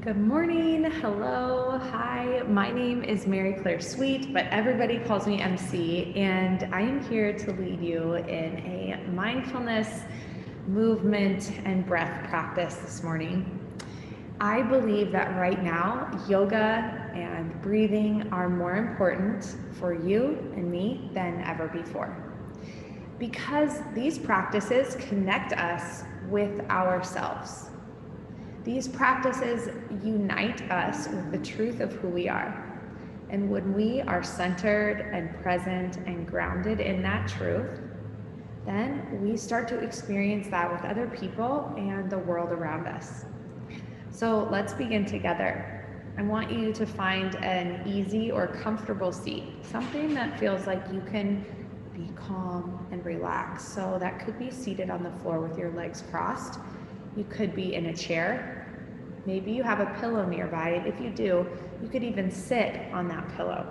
Good morning. Hello. Hi. My name is Mary Claire Sweet, but everybody calls me MC, and I am here to lead you in a mindfulness, movement, and breath practice this morning. I believe that right now, yoga and breathing are more important for you and me than ever before, because these practices connect us with ourselves. These practices unite us with the truth of who we are. And when we are centered and present and grounded in that truth, then we start to experience that with other people and the world around us. So let's begin together. I want you to find an easy or comfortable seat, something that feels like you can be calm and relaxed. So that could be seated on the floor with your legs crossed. You could be in a chair. Maybe you have a pillow nearby, and if you do, you could even sit on that pillow.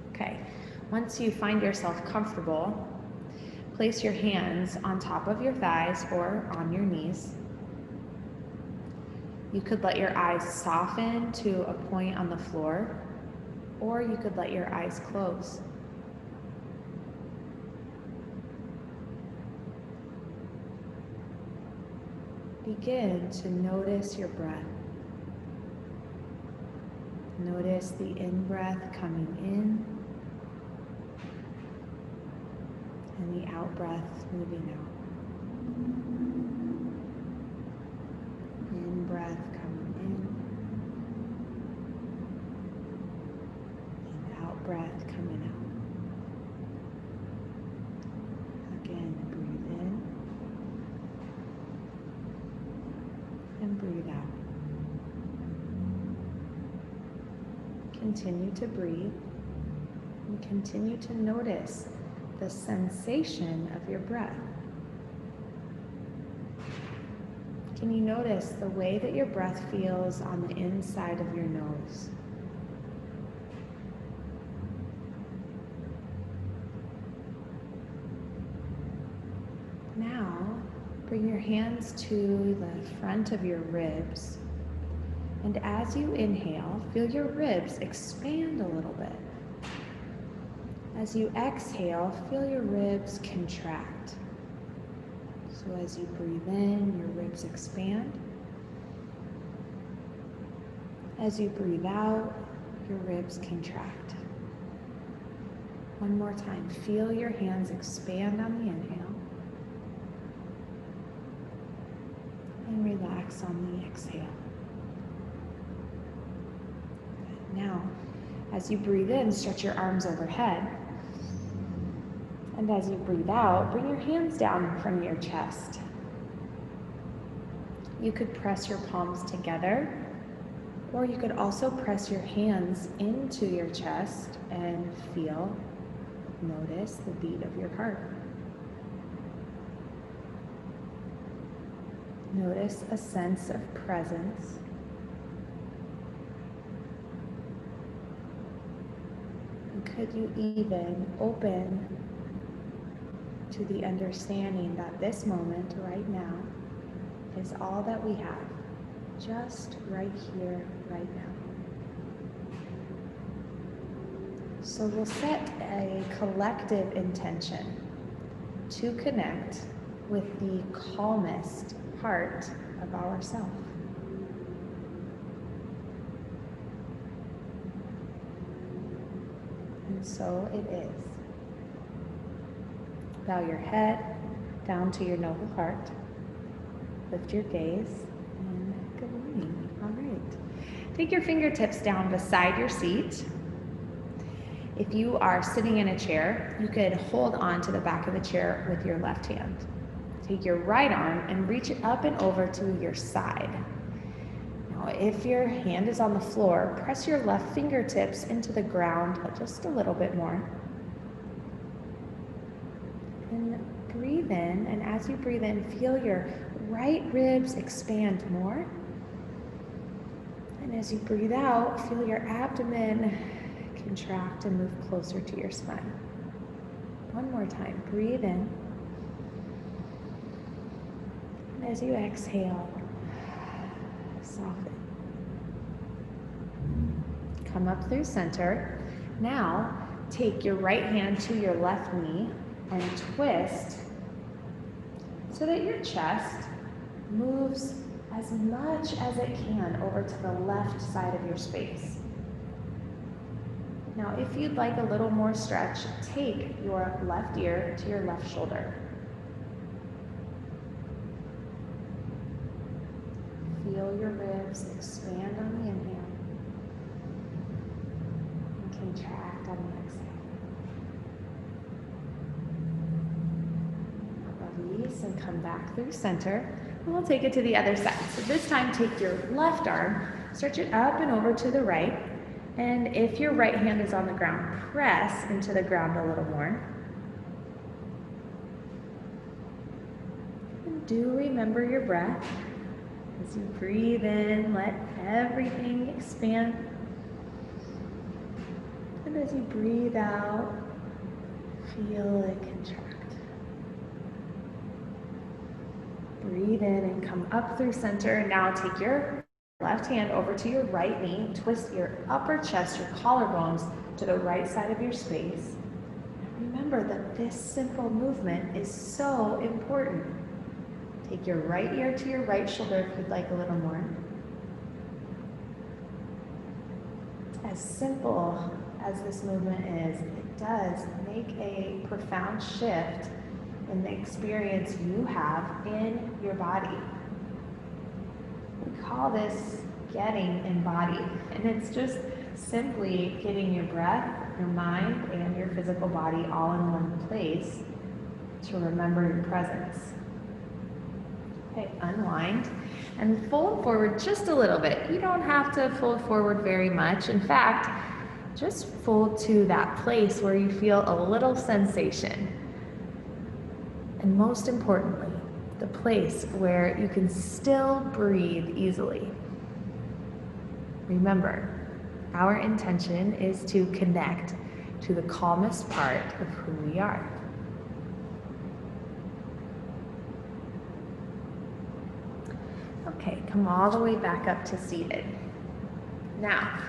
Okay, once you find yourself comfortable, place your hands on top of your thighs or on your knees. You could let your eyes soften to a point on the floor, or you could let your eyes close. Begin to notice your breath. Notice the in-breath coming in and the out-breath moving out. In-breath coming in and out-breath coming out. Again, breathe in and breathe out. Continue to breathe and continue to notice the sensation of your breath. Can you notice the way that your breath feels on the inside of your nose? Now, bring your hands to the front of your ribs. And as you inhale, feel your ribs expand a little bit. As you exhale, feel your ribs contract. So as you breathe in, your ribs expand. As you breathe out, your ribs contract. One more time, feel your hands expand on the inhale. And relax on the exhale. Now, as you breathe in, stretch your arms overhead. And as you breathe out, bring your hands down in front of your chest. You could press your palms together, or you could also press your hands into your chest and notice the beat of your heart. Notice a sense of presence. Could you even open to the understanding that this moment right now is all that we have, just right here, right now. So we'll set a collective intention to connect with the calmest part of ourselves. And so it is. Bow your head down to your noble heart. Lift your gaze, and good morning. All right. Take your fingertips down beside your seat. If you are sitting in a chair, you could hold on to the back of the chair with your left hand. Take your right arm and reach it up and over to your side. Now, if your hand is on the floor, press your left fingertips into the ground just a little bit more. And breathe in, and as you breathe in, feel your right ribs expand more. And as you breathe out, feel your abdomen contract and move closer to your spine. One more time, breathe in. And as you exhale, soften. Come up through center. Now, take your right hand to your left knee and twist so that your chest moves as much as it can over to the left side of your space. Now, if you'd like a little more stretch, take your left ear to your left shoulder. Feel your ribs expand on the inhale and contract on the exhale. Release and come back through center. And we'll take it to the other side. So this time, take your left arm, stretch it up and over to the right. And if your right hand is on the ground, press into the ground a little more. And do remember your breath. As you breathe in, let everything expand. And as you breathe out, feel it contract. Breathe in and come up through center. Now take your left hand over to your right knee. Twist your upper chest, your collarbones to the right side of your space. Remember that this simple movement is so important. Take your right ear to your right shoulder if you'd like a little more. As simple as this movement is, it does make a profound shift in the experience you have in your body. We call this getting embodied, and it's just simply getting your breath, your mind, and your physical body all in one place to remember your presence. Okay, unwind and fold forward just a little bit. You don't have to fold forward very much. In fact, just fold to that place where you feel a little sensation. And most importantly, the place where you can still breathe easily. Remember, our intention is to connect to the calmest part of who we are. Okay, come all the way back up to seated. Now,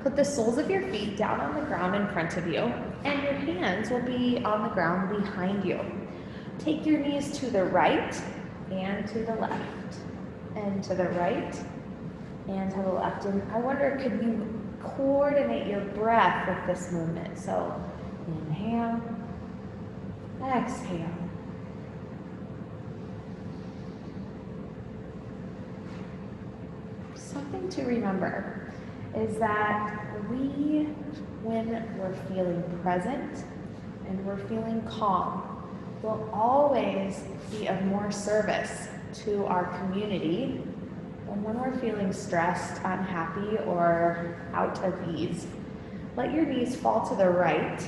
put the soles of your feet down on the ground in front of you, and your hands will be on the ground behind you. Take your knees to the right and to the left, and to the right and to the left. And I wonder, could you coordinate your breath with this movement? So inhale, exhale. Something to remember is that when we're feeling present and we're feeling calm, will always be of more service to our community than when we're feeling stressed, unhappy, or out of ease. Let your knees fall to the right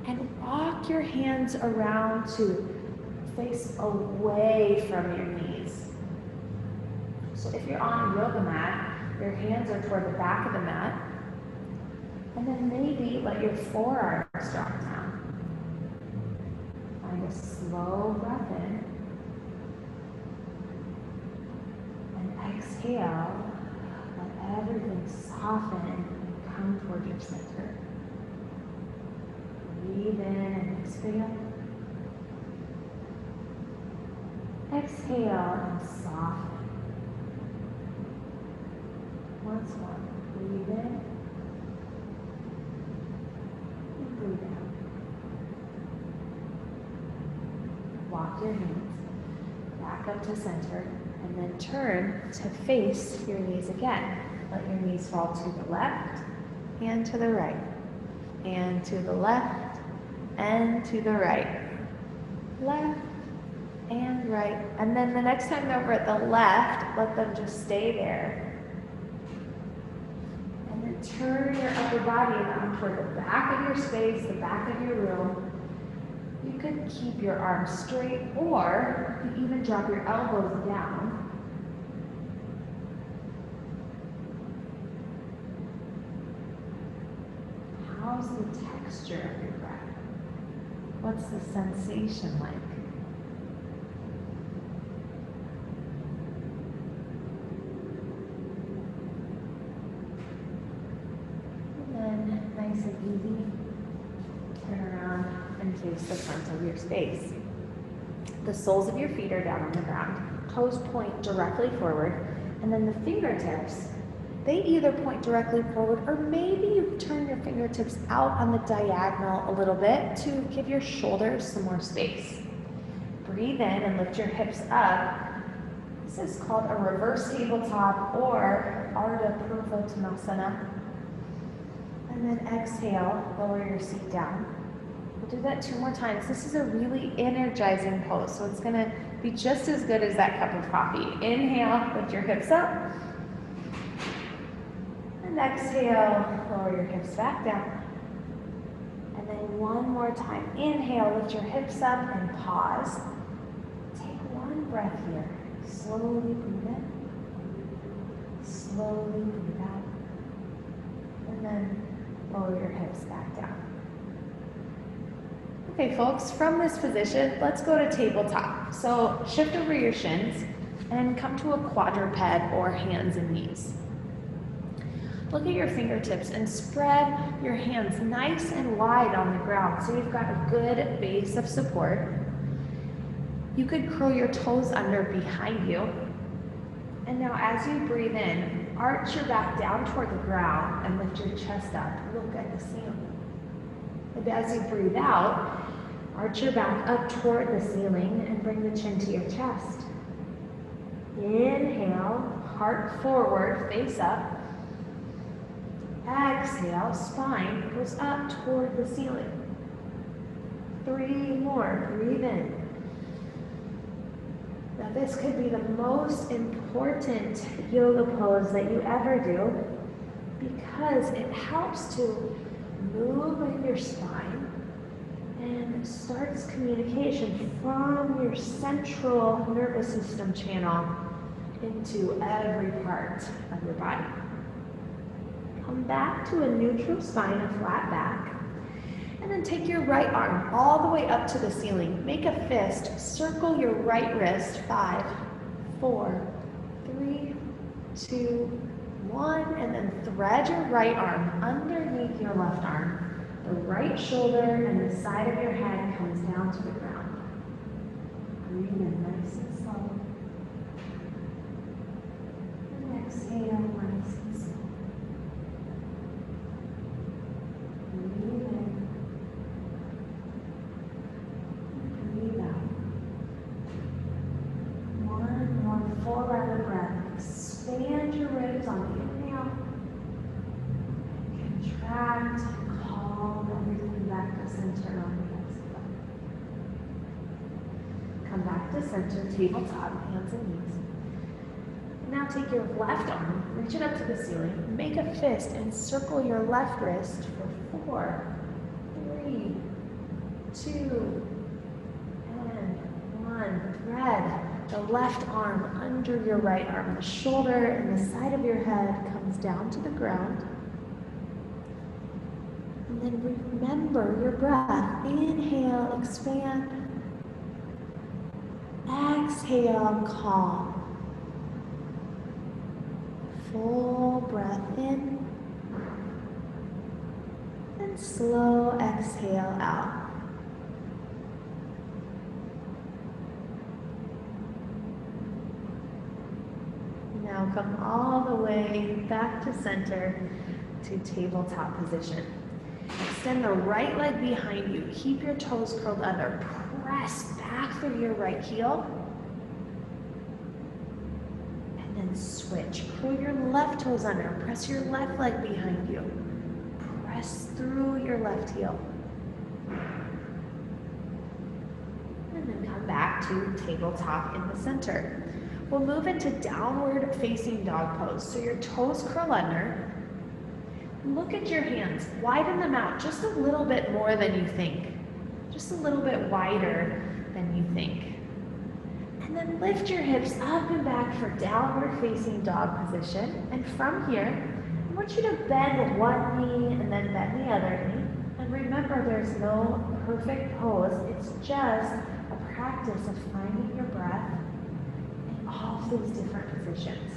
and walk your hands around to face away from your knees. So if you're on a yoga mat, your hands are toward the back of the mat, and then maybe let your forearms drop down. Find a slow breath in, and exhale. Let everything soften and come toward your center. Breathe in and expand. Exhale and soften. Once more. Breathe in and breathe out. Walk your hands back up to center, and then turn to face your knees again. Let your knees fall to the left and to the right, and to the left and to the right. Left and right. And then the next time they're over at the left, let them just stay there. And then turn your upper body around toward the back of your space, the back of your room. You could keep your arms straight, or you can even drop your elbows down. How's the texture of your breath? What's the sensation like? face the front of your space. The soles of your feet are down on the ground. Toes point directly forward, and then the fingertips, they either point directly forward or maybe you turn your fingertips out on the diagonal a little bit to give your shoulders some more space. Breathe in and lift your hips up. This is called a reverse tabletop or Ardha Purva Uttanasana. And then exhale, lower your seat down. We'll do that 2 more times. This is a really energizing pose, so it's gonna be just as good as that cup of coffee. Inhale, lift your hips up. And exhale, lower your hips back down. And then 1 more time. Inhale, lift your hips up and pause. Take 1 breath here. Slowly breathe in. Slowly breathe out. And then lower your hips back down. Okay, folks, from this position, let's go to tabletop. So shift over your shins and come to a quadruped or hands and knees. Look at your fingertips and spread your hands nice and wide on the ground so you've got a good base of support. You could curl your toes under behind you. And now as you breathe in, arch your back down toward the ground and lift your chest up. Look at the ceiling. And as you breathe out, arch your back up toward the ceiling and bring the chin to your chest. Inhale, heart forward, face up. Exhale, spine goes up toward the ceiling. 3 more, breathe in. Now this could be the most important yoga pose that you ever do because it helps to move your spine and starts communication from your central nervous system channel into every part of your body. Come back to a neutral spine, a flat back, and then take your right arm all the way up to the ceiling. Make a fist, circle your right wrist, 5, 4, 3, 2, 1, and then thread your right arm underneath your left arm. The right shoulder and the side of your head comes down to the ground. Breathe in nice and slow. And exhale nice and slow. Breathe in. Breathe out. 1 more full round breath. Expand your ribs on the inhale. Contract. Everything back to center on the exhale. Come back to center, tabletop, hands and knees. Now take your left arm, reach it up to the ceiling, make a fist and circle your left wrist for 4, 3, 2, and 1. Thread the left arm under your right arm. The shoulder and the side of your head comes down to the ground. And then remember your breath. Inhale, expand. Exhale, calm. Full breath in. And slow exhale out. Now come all the way back to center to tabletop position. Extend the right leg behind you. Keep your toes curled under. Press back through your right heel. And then switch. Curl your left toes under. Press your left leg behind you. Press through your left heel. And then come back to tabletop in the center. We'll move into downward facing dog pose. So your toes curl under. Look at your hands, widen them out just a little bit more than you think. Just a little bit wider than you think. And then lift your hips up and back for downward facing dog position. And from here, I want you to bend one knee and then bend the other knee. And remember, there's no perfect pose. It's just a practice of finding your breath in all of these different positions.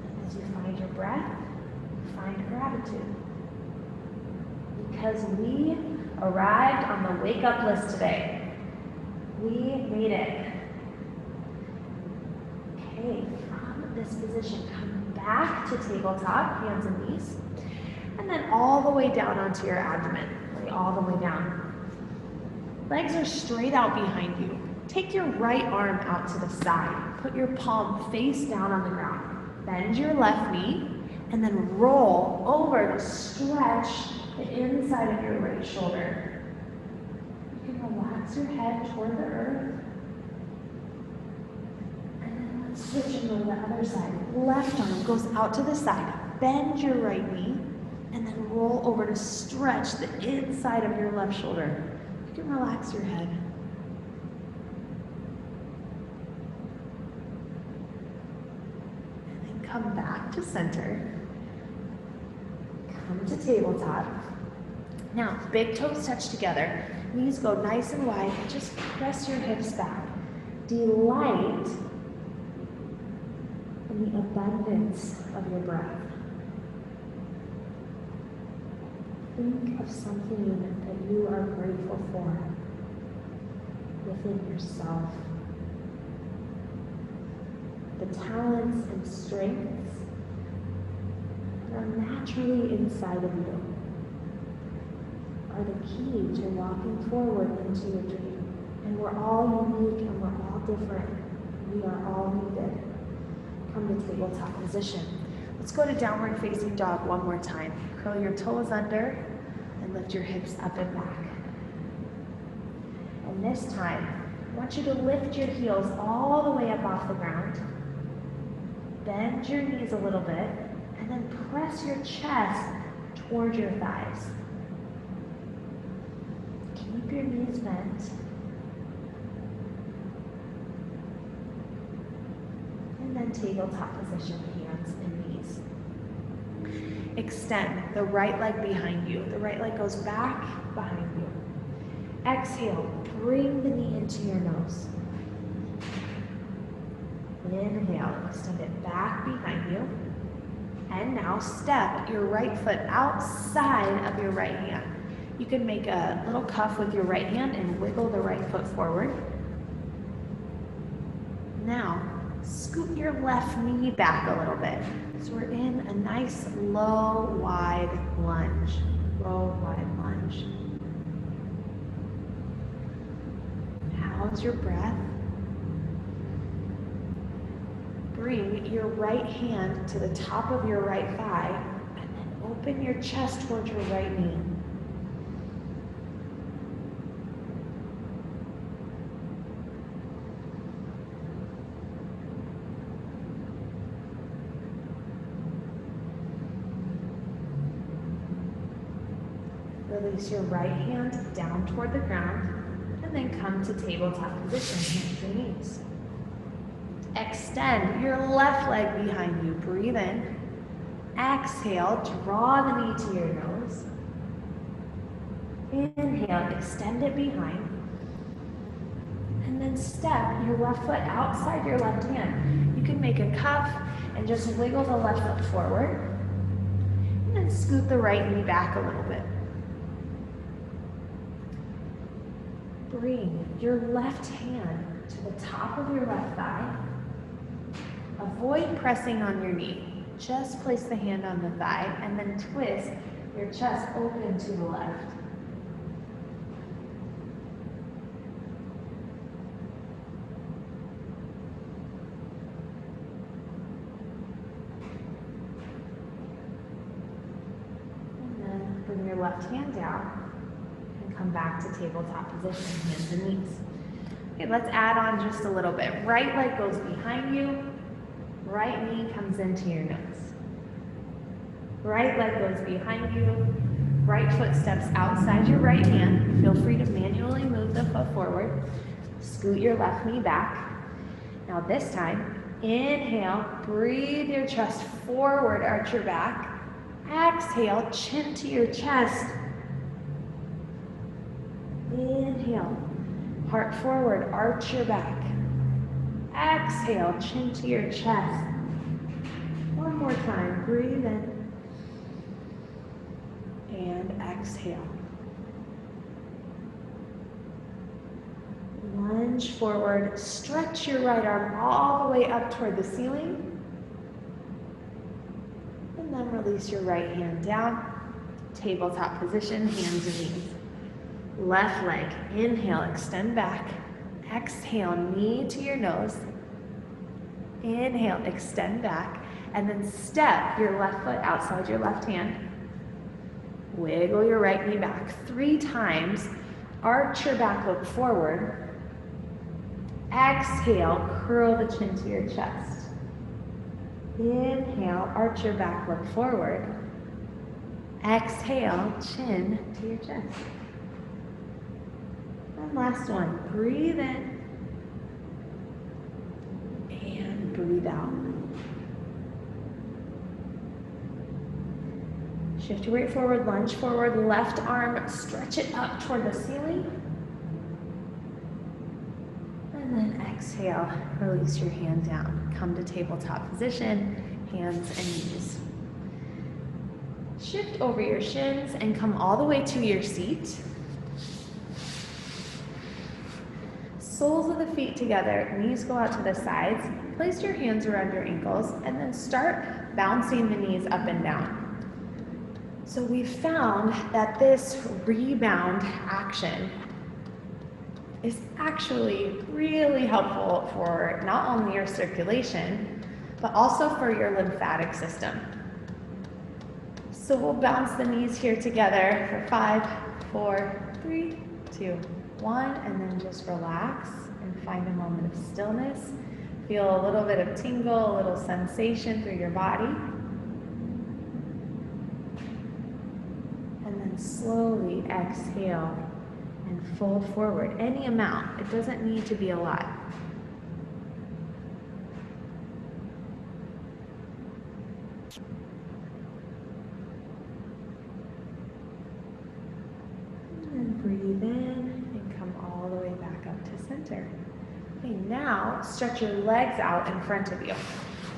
And as you find your breath, find gratitude. Because we arrived on the wake up list today. We made it. Okay, from this position, come back to tabletop, hands and knees, and then all the way down onto your abdomen. Lay all the way down. Legs are straight out behind you. Take your right arm out to the side. Put your palm face down on the ground. Bend your left knee, and then roll over to stretch the inside of your right shoulder. You can relax your head toward the earth. And then let's switch and go to the other side. Left arm goes out to the side. Bend your right knee, and then roll over to stretch the inside of your left shoulder. You can relax your head. And then come back to center. Come to tabletop. Now, big toes touch together. Knees go nice and wide, and just press your hips back. Delight in the abundance of your breath. Think of something that you are grateful for within yourself. The talents and strengths that are naturally inside of you are the key to walking forward into your dream. And we're all unique and we're all different. We are all needed. Come to tabletop position. Let's go to downward facing dog one more time. Curl your toes under and lift your hips up and back. And this time, I want you to lift your heels all the way up off the ground. Bend your knees a little bit, and then press your chest toward your thighs. Keep your knees bent. And then tabletop position, hands and knees. Extend the right leg behind you. The right leg goes back behind you. Exhale, bring the knee into your nose. Inhale, extend it back behind you. And now step your right foot outside of your right hand. You can make a little cuff with your right hand and wiggle the right foot forward. Now, scoot your left knee back a little bit. So we're in a nice low, wide lunge. Low, wide lunge. How's your breath? Bring your right hand to the top of your right thigh and then open your chest towards your right knee. Release your right hand down toward the ground and then come to tabletop position, hands and knees. Extend your left leg behind you. Breathe in. Exhale, draw the knee to your nose. Inhale, extend it behind. And then step your left foot outside your left hand. You can make a cuff and just wiggle the left foot forward. And then scoot the right knee back a little bit. Bring your left hand to the top of your left thigh. Avoid pressing on your knee. Just place the hand on the thigh and then twist your chest open to the left. And then bring your left hand down. Come back to tabletop position, hands and knees. Okay, let's add on just a little bit. Right leg goes behind you. Right knee comes into your nose. Right leg goes behind you. Right foot steps outside your right hand. Feel free to manually move the foot forward. Scoot your left knee back. Now this time, inhale, breathe your chest forward, arch your back. Exhale, chin to your chest. Inhale, heart forward, arch your back. Exhale, chin to your chest. One more time, breathe in. And exhale. Lunge forward, stretch your right arm all the way up toward the ceiling. And then release your right hand down. Tabletop position, hands and knees. Left leg, inhale, extend back. Exhale, knee to your nose. Inhale, extend back. And then step your left foot outside your left hand. Wiggle your right knee back 3 times. Arch your back, look forward. Exhale, curl the chin to your chest. Inhale, arch your back, look forward. Exhale, chin to your chest. And last one, breathe in and breathe out. Shift your weight forward, lunge forward, left arm, stretch it up toward the ceiling. And then exhale, release your hand down. Come to tabletop position, hands and knees. Shift over your shins and come all the way to your seat. Soles of the feet together, knees go out to the sides. Place your hands around your ankles and then start bouncing the knees up and down. So we've found that this rebound action is actually really helpful for not only your circulation, but also for your lymphatic system. So we'll bounce the knees here together for 5, 4, 3, 2, 1, and then just relax and find a moment of stillness. Feel a little bit of tingle, a little sensation through your body. And then slowly exhale and fold forward any amount. It doesn't need to be a lot. Breathe in and come all the way back up to center. Okay, now stretch your legs out in front of you.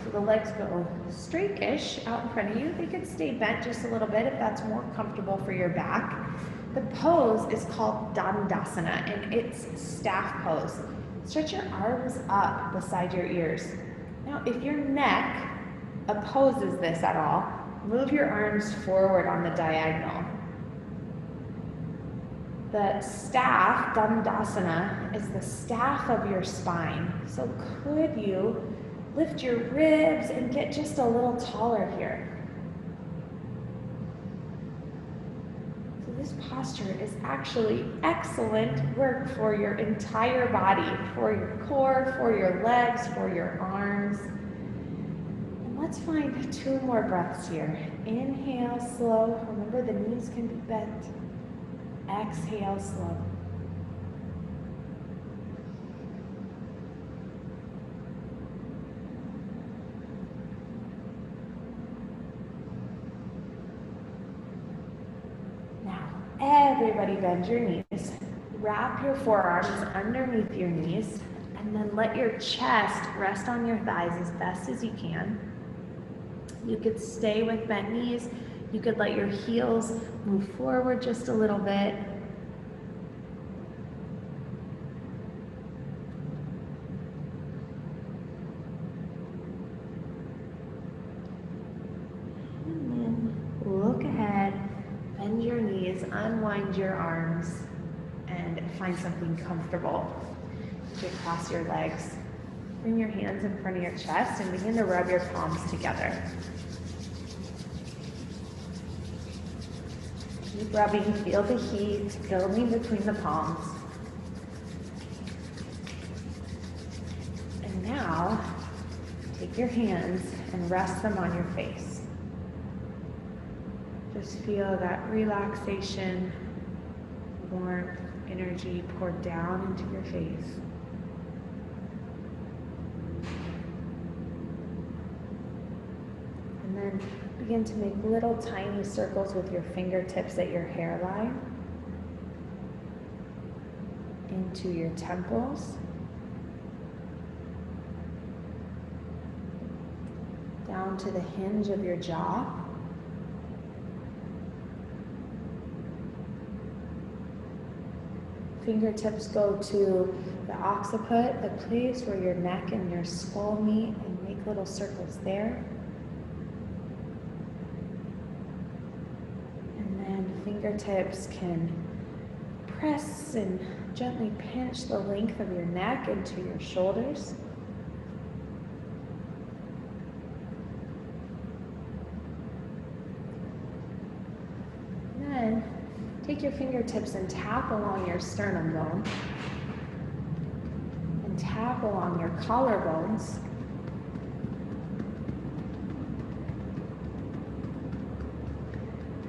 So the legs go straight-ish out in front of you. They could stay bent just a little bit if that's more comfortable for your back. The pose is called Dandasana, and it's staff pose. Stretch your arms up beside your ears. Now, if your neck opposes this at all, move your arms forward on the diagonal. The staff, Dandasana, is the staff of your spine. So could you lift your ribs and get just a little taller here? So this posture is actually excellent work for your entire body, for your core, for your legs, for your arms. And let's find 2 more breaths here. Inhale, slow. Remember, the knees can be bent. Exhale, slow. Now, everybody bend your knees. Wrap your forearms underneath your knees, and then let your chest rest on your thighs as best as you can. You could stay with bent knees. You could let your heels move forward just a little bit. And then look ahead, bend your knees, unwind your arms, and find something comfortable to cross your legs. Bring your hands in front of your chest and begin to rub your palms together. Keep rubbing, feel the heat building between the palms. And now, take your hands and rest them on your face. Just feel that relaxation, warmth, energy poured down into your face. And then begin to make little tiny circles with your fingertips at your hairline, into your temples, down to the hinge of your jaw, fingertips go to the occiput, the place where your neck and your skull meet, and make little circles there. And then fingertips can press and gently pinch the length of your neck into your shoulders. Then take your fingertips and tap along your sternum bone and tap along your collarbones.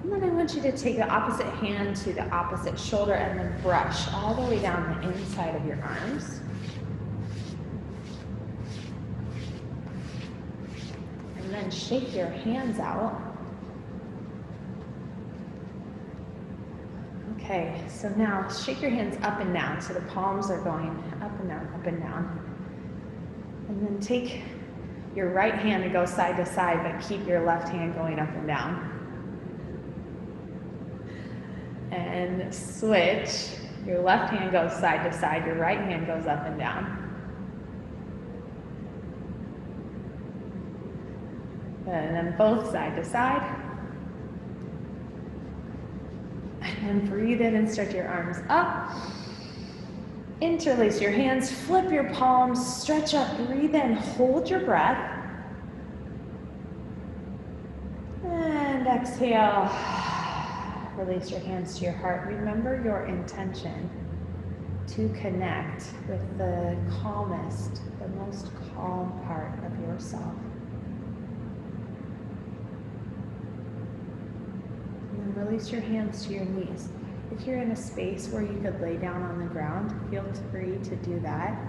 And then I want you to take the opposite hand to the opposite shoulder and then brush all the way down the inside of your arms. And then shake your hands out. Okay, so now shake your hands up and down so the palms are going up and down, up and down. And then take your right hand and go side to side, but keep your left hand going up and down. And switch. Your left hand goes side to side, your right hand goes up and down. And then both side to side. And breathe in and stretch your arms up. Interlace your hands, flip your palms, stretch up, breathe in, hold your breath. And exhale. Release your hands to your heart. Remember your intention to connect with the calmest, the most calm part of yourself. Release your hands to your knees. If you're in a space where you could lay down on the ground, feel free to do that.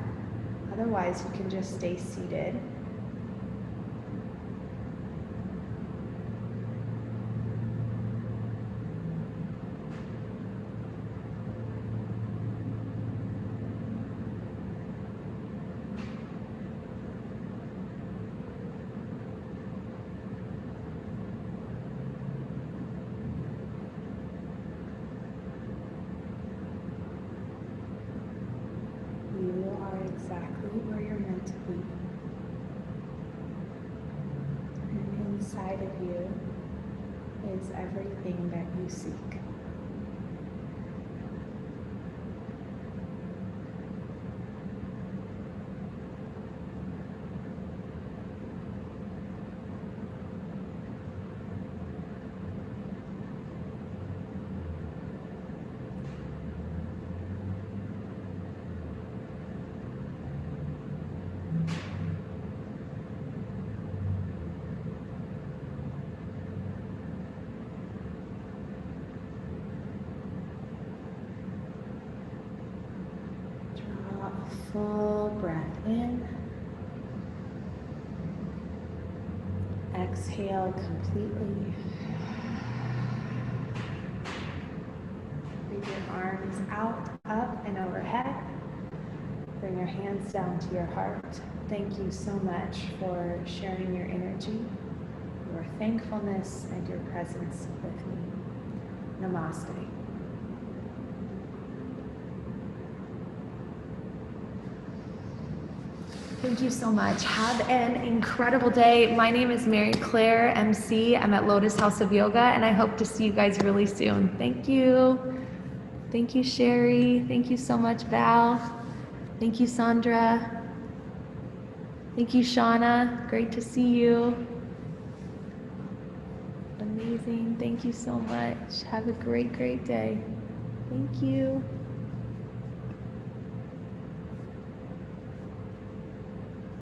Otherwise, you can just stay seated. Exactly where you're meant to be. And inside of you is everything that you seek. Full breath in. Exhale completely. Breathe your arms out, up, and overhead. Bring your hands down to your heart. Thank you so much for sharing your energy, your thankfulness, and your presence with me. Namaste. Thank you so much. Have an incredible day. My name is Mary Claire, MC. I'm at Lotus House of Yoga, and I hope to see you guys really soon. Thank you. Thank you, Sherry. Thank you so much, Val. Thank you, Sandra. Thank you, Shauna. Great to see you. Amazing. Thank you so much. Have a great, great day. Thank you.